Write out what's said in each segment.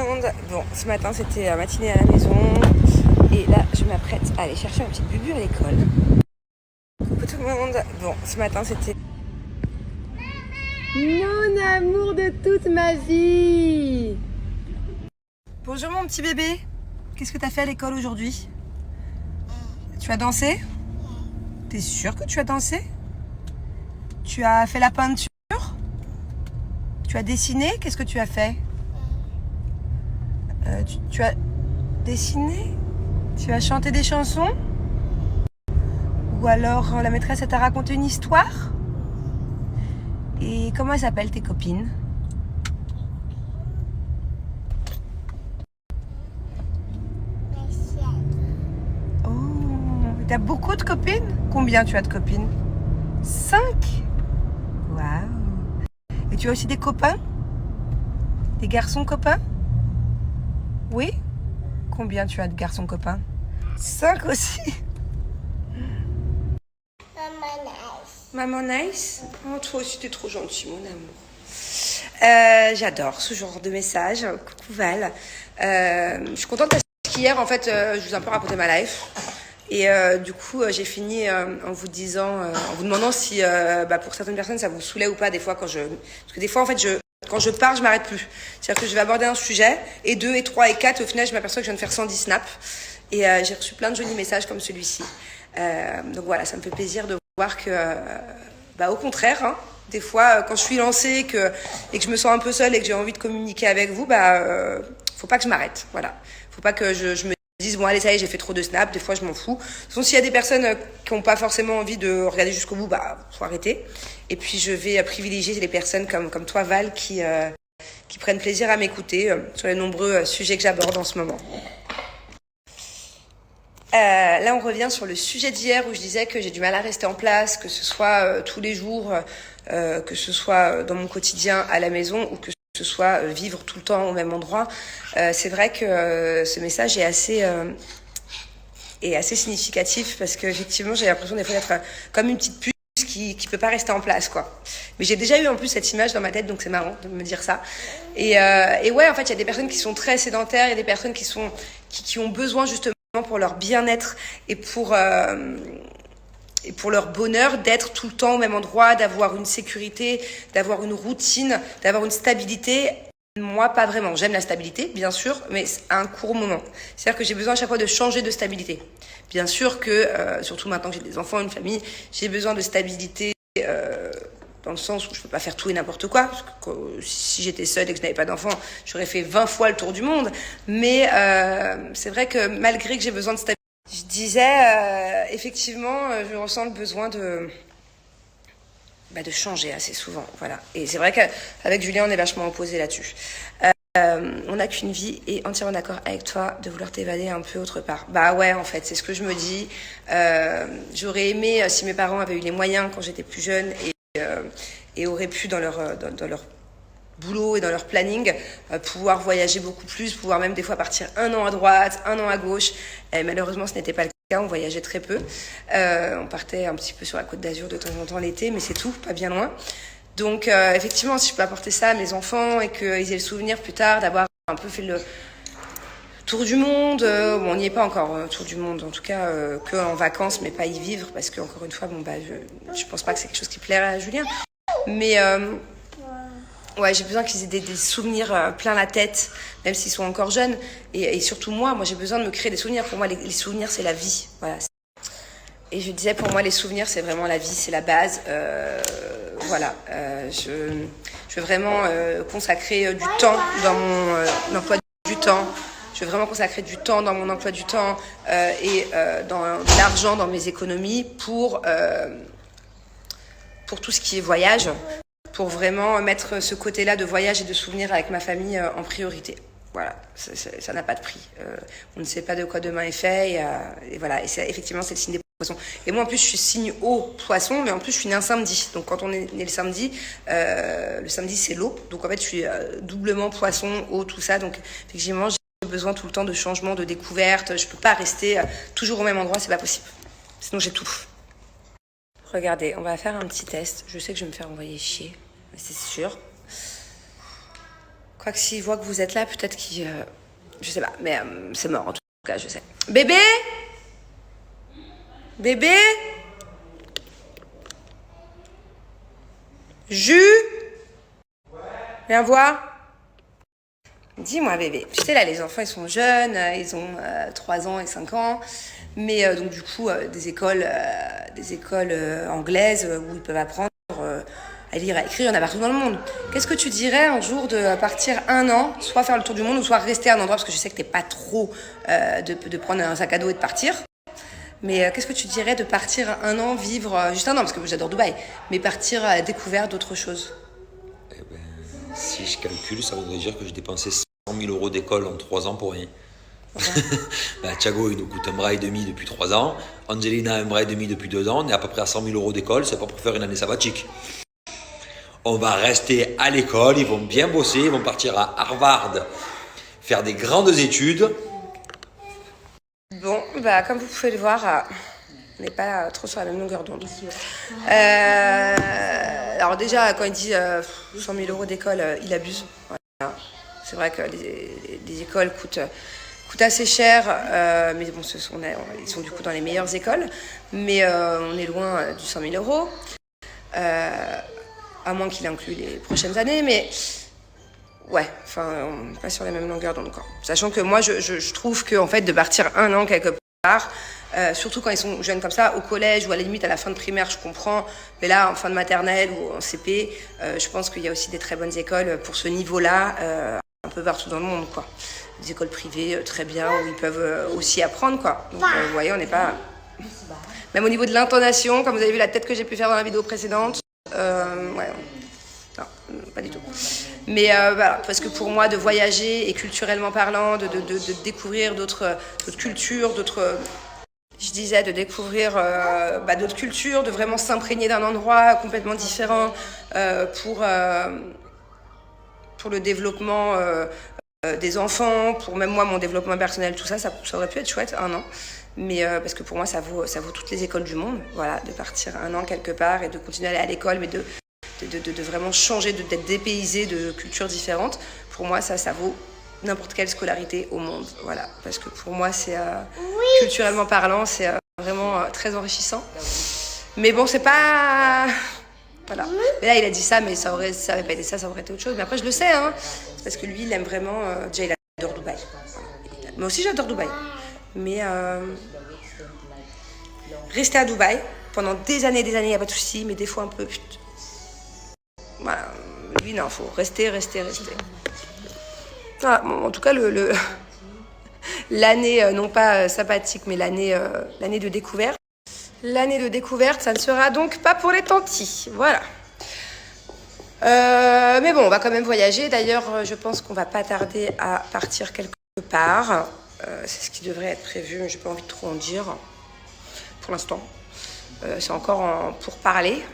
monde. Bon, ce matin c'était matinée à la maison et là je m'apprête à aller chercher ma petite bubu à l'école. Coucou tout le monde. Bon, ce matin c'était mon amour de toute ma vie. Bonjour mon petit bébé. Qu'est-ce que t'as fait à l'école aujourd'hui? Tu as dansé? T'es sûr que tu as dansé? Tu as fait la peinture? Tu as dessiné? Qu'est-ce que tu as fait? Tu as dessiné? Tu as chanté des chansons? Ou alors la maîtresse t'a raconté une histoire? Et comment elles s'appellent tes copines? Oh, t'as beaucoup de copines? Combien tu as de copines? 5? Waouh! Et tu as aussi des copains? Des garçons copains? Oui? Combien tu as de garçons copains? 5 aussi? Maman nice. Oh, toi aussi, t'es trop gentil, mon amour. J'adore ce genre de message. Coucou Val. Je suis contente parce qu'hier, en fait, je vous ai un peu raconté ma life. Et du coup, j'ai fini en vous disant, en vous demandant si, pour certaines personnes, ça vous saoulait ou pas des fois quand je... Parce que des fois, en fait, quand je pars, je m'arrête plus. C'est-à-dire que je vais aborder un sujet, et 2, et 3, et 4, au final, je m'aperçois que je viens de faire 110 snaps. Et j'ai reçu plein de jolis messages comme celui-ci. Donc voilà, ça me fait plaisir de voir que, au contraire, hein, des fois, quand je suis lancée et que je me sens un peu seule et que j'ai envie de communiquer avec vous, faut pas que je m'arrête. Voilà. Faut pas que je me dise, bon, allez, ça y est, j'ai fait trop de snaps. Des fois, je m'en fous. De toute façon, s'il y a des personnes qui n'ont pas forcément envie de regarder jusqu'au bout, faut arrêter. Et puis, je vais privilégier les personnes comme toi, Val, qui prennent plaisir à m'écouter sur les nombreux sujets que j'aborde en ce moment. Là, on revient sur le sujet d'hier où je disais que j'ai du mal à rester en place, que ce soit tous les jours, que ce soit dans mon quotidien à la maison ou que ce soit vivre tout le temps au même endroit. C'est vrai que ce message est assez significatif parce qu'effectivement, j'ai l'impression des fois d'être comme une petite puce qui peut pas rester en place, quoi. Mais j'ai déjà eu en plus cette image dans ma tête, donc c'est marrant de me dire ça. Et ouais, en fait, il y a des personnes qui sont très sédentaires, il y a des personnes qui ont besoin justement pour leur bien-être et pour leur bonheur d'être tout le temps au même endroit, d'avoir une sécurité, d'avoir une routine, d'avoir une stabilité. Moi, pas vraiment. J'aime la stabilité, bien sûr, mais à un court moment. C'est-à-dire que j'ai besoin à chaque fois de changer de stabilité. Bien sûr que, surtout maintenant que j'ai des enfants, une famille, j'ai besoin de stabilité dans le sens où je peux pas faire tout et n'importe quoi. Parce que si j'étais seule et que je n'avais pas d'enfants, j'aurais fait 20 fois le tour du monde. Mais c'est vrai que malgré que j'ai besoin de stabilité, je disais, effectivement, je ressens le besoin de changer assez souvent. Voilà. Et c'est vrai qu'avec Julien, on est vachement opposés là-dessus. On n'a qu'une vie et entièrement d'accord avec toi de vouloir t'évader un peu autre part. Bah ouais, en fait, c'est ce que je me dis. J'aurais aimé si mes parents avaient eu les moyens quand j'étais plus jeune et auraient pu dans leur boulot et dans leur planning pouvoir voyager beaucoup plus, pouvoir même des fois partir 1 an à droite, 1 an à gauche. Et malheureusement, ce n'était pas le cas, on voyageait très peu. On partait un petit peu sur la Côte d'Azur de temps en temps l'été, mais c'est tout, pas bien loin. Donc effectivement, si je peux apporter ça à mes enfants et qu'ils aient le souvenir plus tard d'avoir un peu fait le tour du monde, on n'y est pas encore, tour du monde, en tout cas que en vacances, mais pas y vivre, parce que encore une fois, je pense pas que c'est quelque chose qui plairait à Julien. Mais ouais, j'ai besoin qu'ils aient des souvenirs plein la tête, même s'ils sont encore jeunes. Et surtout moi, j'ai besoin de me créer des souvenirs. Pour moi, les souvenirs, c'est la vie. Voilà. Et je disais, pour moi, les souvenirs, c'est vraiment la vie, c'est la base. Voilà. Je veux vraiment consacrer du temps dans mon emploi du temps. Je veux vraiment consacrer du temps dans mon emploi du temps et dans de l'argent dans mes économies pour tout ce qui est voyage, pour vraiment mettre ce côté-là de voyage et de souvenirs avec ma famille en priorité. Voilà, ça n'a pas de prix. On ne sait pas de quoi demain est fait et voilà. Et effectivement, c'est le signe des poissons. Et moi, en plus, je suis signe eau poisson, mais en plus, je suis née un samedi. Donc, quand on est né le samedi c'est l'eau. Donc, en fait, je suis doublement poisson, eau, tout ça. Donc, effectivement, j'ai besoin tout le temps de changement, de découverte. Je peux pas rester toujours au même endroit, c'est pas possible. Sinon, j'étouffe. Regardez, on va faire un petit test. Je sais que je vais me faire envoyer chier, mais c'est sûr. Quoique s'il voit que vous êtes là, peut-être qu'il... je sais pas, mais c'est mort en tout cas, je sais. Bébé? Bébé? Jus? Viens voir. Dis-moi bébé, tu sais là les enfants ils sont jeunes, ils ont 3 ans et 5 ans, mais donc du coup des écoles anglaises où ils peuvent apprendre à lire, à écrire, il y en a partout dans le monde. Qu'est-ce que tu dirais un jour de partir 1 an, soit faire le tour du monde ou soit rester à un endroit, parce que je sais que t'es pas trop de prendre un sac à dos et de partir, mais qu'est-ce que tu dirais de partir 1 an, vivre juste 1 an, parce que j'adore Dubaï, mais partir à la découverte d'autres choses? Eh ben, si je calcule, ça voudrait dire que j'ai dépensé 100 000 euros d'école en 3 ans pour rien. Bah, Thiago, il nous coûte 1,5 bras depuis 3 ans. Angelina, 1,5 bras depuis 2 ans. On est à peu près à 100 000 euros d'école. C'est pas pour faire une année sabbatique. On va rester à l'école. Ils vont bien bosser. Ils vont partir à Harvard faire des grandes études. Bon, bah, comme vous pouvez le voir, on n'est pas trop sur la même longueur d'onde. Alors déjà, quand il dit 100 000 euros d'école, il abuse. Voilà. C'est vrai que les écoles coûtent assez cher, mais bon, ils sont du coup dans les meilleures écoles, mais on est loin du 100 000 euros, à moins qu'il inclue les prochaines années, mais ouais, enfin, on n'est pas sur la même longueur d'onde, quoi. Sachant que moi, je trouve que en fait, de partir 1 an quelque part, surtout quand ils sont jeunes comme ça, au collège ou à la limite à la fin de primaire, je comprends, mais là, en fin de maternelle ou en CP, je pense qu'il y a aussi des très bonnes écoles pour ce niveau-là, un peu partout dans le monde, quoi. Des écoles privées très bien où ils peuvent aussi apprendre, quoi. Donc, vous voyez, on n'est pas... Même au niveau de l'intonation, comme vous avez vu la tête que j'ai pu faire dans la vidéo précédente, ouais, non, pas du tout. Mais voilà, parce que pour moi, de voyager et culturellement parlant, de découvrir d'autres cultures, je disais, de découvrir d'autres cultures, de vraiment s'imprégner d'un endroit complètement différent pour le développement des enfants, pour même moi mon développement personnel, tout ça, ça aurait pu être chouette 1 an, mais parce que pour moi ça vaut toutes les écoles du monde, voilà, de partir 1 an quelque part et de continuer à aller à l'école, mais de vraiment changer, d'être dépaysé de cultures différentes. Pour moi ça vaut n'importe quelle scolarité au monde, voilà, parce que pour moi c'est culturellement parlant, c'est vraiment très enrichissant. Mais bon, c'est pas... Voilà. Mais là, il a dit ça, mais ça avait pas été ça aurait été autre chose. Mais après, je le sais, hein. C'est parce que lui, il aime vraiment... déjà, il adore Dubaï. Moi aussi, j'adore Dubaï. Mais rester à Dubaï pendant des années, il n'y a pas de souci, mais des fois un peu... Voilà. Lui, non, il faut rester. Voilà. Bon, en tout cas, l'année, non pas sabbatique, mais l'année de découverte. L'année de découverte, ça ne sera donc pas pour les tantis. Voilà. Mais bon, on va quand même voyager. D'ailleurs, je pense qu'on va pas tarder à partir quelque part. C'est ce qui devrait être prévu, mais j'ai pas envie de trop en dire pour l'instant. C'est encore pour parler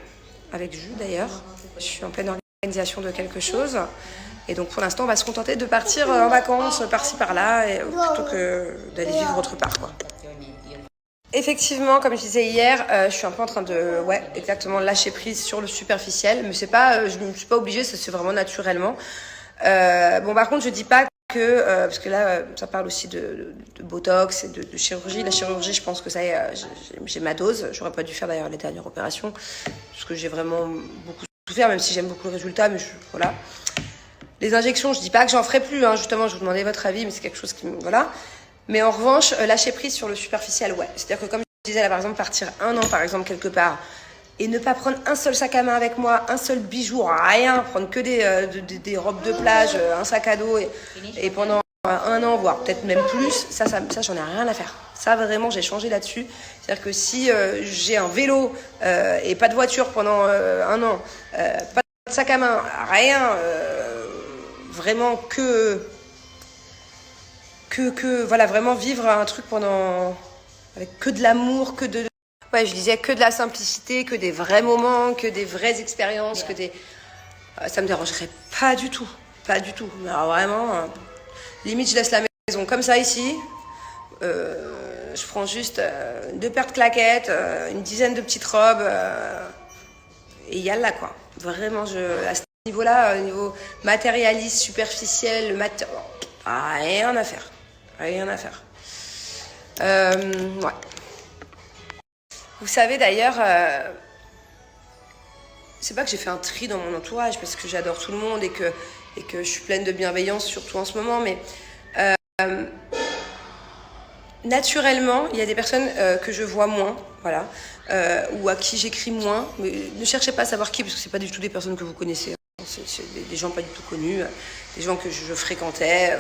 avec Jules d'ailleurs. Je suis en pleine organisation de quelque chose. Et donc pour l'instant, on va se contenter de partir en vacances par-ci par-là plutôt que d'aller vivre autre part, quoi. Effectivement, comme je disais hier, je suis un peu en train de, exactement lâcher prise sur le superficiel, mais c'est pas, je ne suis pas obligée, ça c'est vraiment naturellement. Bon, par contre, je dis pas que, parce que là, ça parle aussi de botox et de chirurgie. La chirurgie, je pense que ça y est, j'ai ma dose. J'aurais pas dû faire d'ailleurs les dernières opérations, parce que j'ai vraiment beaucoup souffert, même si j'aime beaucoup le résultat, mais voilà. Les injections, je dis pas que j'en ferai plus, hein, justement, je vous demandais votre avis, mais c'est quelque chose qui me, voilà. Mais en revanche, lâcher prise sur le superficiel, ouais. C'est-à-dire que comme je disais, là, par exemple, partir 1 an, par exemple, quelque part, et ne pas prendre un seul sac à main avec moi, un seul bijou, rien, prendre que des robes de plage, un sac à dos, et pendant 1 an, voire peut-être même plus, ça j'en ai rien à faire. Ça, vraiment, j'ai changé là-dessus. C'est-à-dire que si j'ai un vélo et pas de voiture pendant 1 an, pas de sac à main, rien, vraiment voilà, vraiment vivre un truc avec que de l'amour, ouais, je disais que de la simplicité, que des vrais moments, que des vraies expériences, ça me dérangerait pas du tout, mais alors vraiment, limite je laisse la maison comme ça ici, je prends juste 2 paires de claquettes, une dizaine de petites robes, et yalla quoi, vraiment Niveau-là, niveau matérialiste, superficiel, rien à faire. Rien à faire. Ouais. Vous savez d'ailleurs, c'est pas que j'ai fait un tri dans mon entourage parce que j'adore tout le monde et que je suis pleine de bienveillance, surtout en ce moment, mais naturellement, il y a des personnes que je vois moins, voilà, ou à qui j'écris moins. Mais ne cherchez pas à savoir qui, parce que c'est pas du tout des personnes que vous connaissez. C'est des gens pas du tout connus, des gens que je fréquentais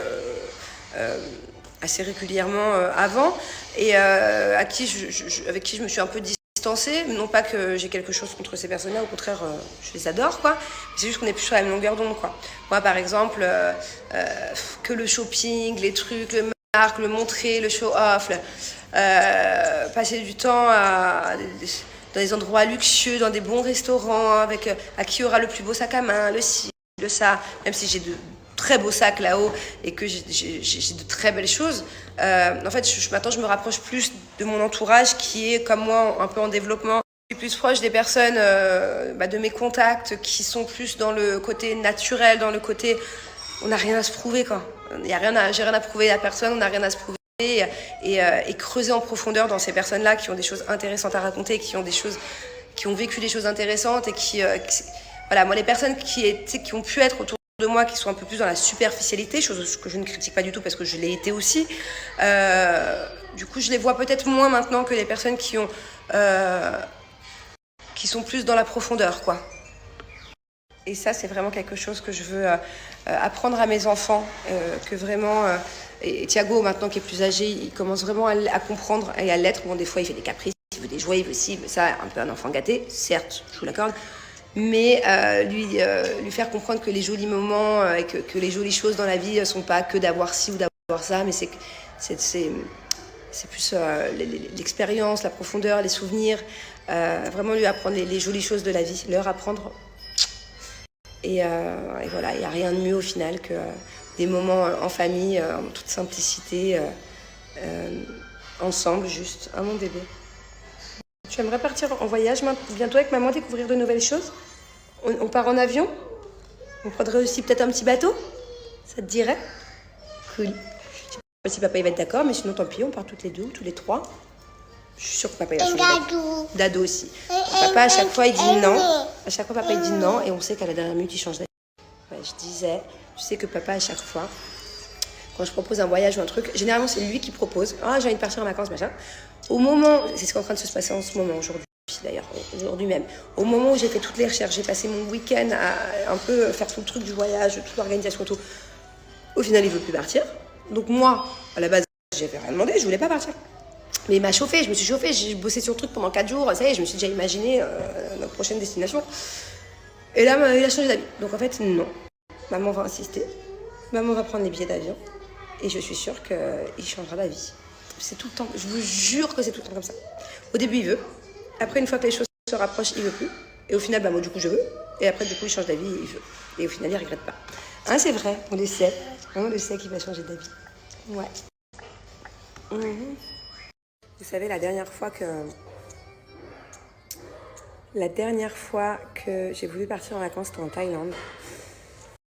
assez régulièrement avant et avec qui je me suis un peu distancée. Non pas que j'ai quelque chose contre ces personnes-là, au contraire, je les adore, quoi. C'est juste qu'on est plus sur la même longueur d'onde, quoi. Moi, par exemple, que le shopping, les trucs, le marque, le montrer, le show-off, passer du temps dans des endroits luxueux, dans des bons restaurants, avec à qui aura le plus beau sac à main, le ci, le ça, même si j'ai de très beaux sacs là-haut et que j'ai de très belles choses. En fait, maintenant, je me rapproche plus de mon entourage qui est, comme moi, un peu en développement. Je suis plus proche des personnes, de mes contacts qui sont plus dans le côté naturel, dans le côté... On n'a rien à se prouver, quoi. J'ai rien à prouver à personne, on n'a rien à se prouver. Et creuser en profondeur dans ces personnes-là qui ont des choses intéressantes à raconter, qui ont vécu des choses intéressantes et voilà, moi les personnes qui ont pu être autour de moi, qui sont un peu plus dans la superficialité, chose que je ne critique pas du tout parce que je l'ai été aussi, du coup je les vois peut-être moins maintenant que les personnes qui sont plus dans la profondeur, quoi. Et ça, c'est vraiment quelque chose que je veux apprendre à mes enfants, que vraiment... et Thiago, maintenant qui est plus âgé, il commence vraiment à comprendre et à l'être. Bon, des fois, il fait des caprices, il veut des jouets, il veut ci, il veut ça, un peu un enfant gâté, certes, je vous l'accorde. Mais lui faire comprendre que les jolis moments et que les jolies choses dans la vie ne sont pas que d'avoir ci ou d'avoir ça, mais c'est plus l'expérience, la profondeur, les souvenirs. Vraiment lui apprendre les jolies choses de la vie, leur apprendre... Et voilà, il n'y a rien de mieux au final que des moments en famille, en toute simplicité, ensemble, juste. Ah, mon bébé. Tu aimerais partir en voyage bientôt avec maman, découvrir de nouvelles choses? On part en avion? On prendrait aussi peut-être un petit bateau? Ça te dirait? Cool. Je sais pas si papa il va être d'accord, mais sinon tant pis, on part toutes les deux ou tous les trois. Je suis sûre que papa il va changer. Dado aussi. Papa, à chaque fois, il dit non. À chaque fois, papa, il dit non. Et on sait qu'à la dernière minute, il change d'avis. Ouais, je disais, tu sais que papa, à chaque fois, quand je propose un voyage ou un truc, généralement, c'est lui qui propose. Ah, j'ai envie de partir en vacances, machin. Au moment, c'est ce qui est en train de se passer en ce moment, aujourd'hui, d'ailleurs, aujourd'hui même. Au moment où j'ai fait toutes les recherches, j'ai passé mon week-end à un peu faire tout le truc du voyage, toute l'organisation, tout. Au final, il veut plus partir. Donc, moi, à la base, j'avais rien demandé, je voulais pas partir. Mais il m'a chauffé, je me suis chauffée, j'ai bossé sur le truc pendant 4 jours, ça y est, je me suis déjà imaginé notre prochaine destination. Et là, il a changé d'avis. Donc en fait, non. Maman va insister, maman va prendre les billets d'avion, et je suis sûre qu'il changera d'avis. C'est tout le temps, je vous jure que c'est tout le temps comme ça. Au début, il veut, après, une fois que les choses se rapprochent, il veut plus. Et au final, moi, du coup, je veux, et après, du coup, il change d'avis et il veut. Et au final, il regrette pas. Hein, c'est vrai, on le sait. On le sait qu'il va changer d'avis. Ouais. Vous savez, la dernière fois que j'ai voulu partir en vacances, c'était en Thaïlande.